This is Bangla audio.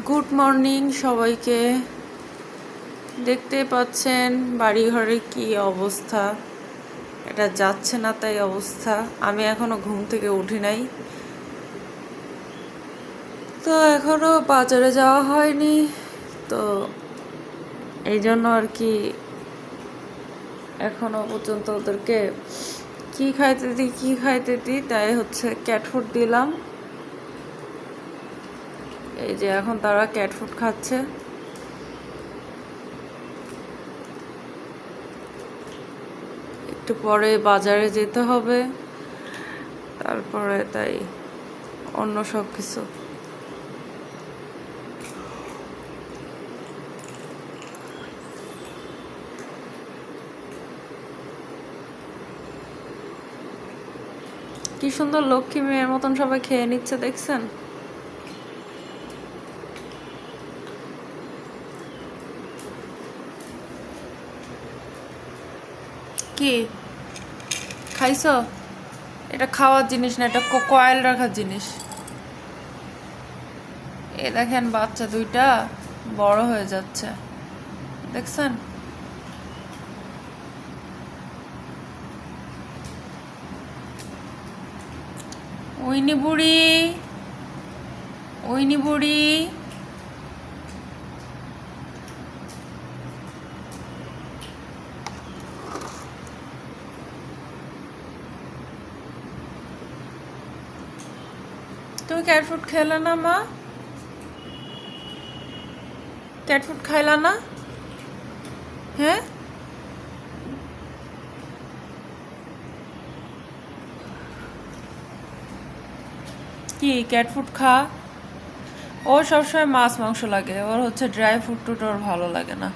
গুড মর্নিং সবাইকে। দেখতে পাচ্ছেন বাড়িঘরের কি অবস্থা, এটা যাচ্ছে না তাই অবস্থা। আমি এখনো ঘুম থেকে উঠি নাই, তো এখনো বাজারে যাওয়া হয়নি, তো এই জন্য আর কি এখনো পর্যন্ত ওদেরকে কি খাইতে দিই তাই হচ্ছে ক্যাট ফুড দিলাম। এই যে এখন তারা ক্যাট ফুড খাচ্ছে। একটু পরে বাজারে যেতে হবে, তারপরে তাই অন্য সব কিছু। কি সুন্দর লক্ষ্মী মেয়ের মতন সবাই খেয়ে নিচ্ছে, দেখছেন? কি খাইছ? এটা খাওয়ার জিনিস না, এটা কয়েল রাখার জিনিস। এ দেখেন বাচ্চা দুইটা বড় হয়ে যাচ্ছে, দেখছেন? ওইনি বুড়ি, ওইনি বুড়ি। তুমি ক্যাট ফুড খেলে না মা? ক্যাট ফুড খাইলা না? হ্যাঁ, কি ক্যাট ফুড ও সবসময় মাছ মাংস লাগে, ওর হচ্ছে ড্রাই ফুড টুড ওর ভালো লাগে না।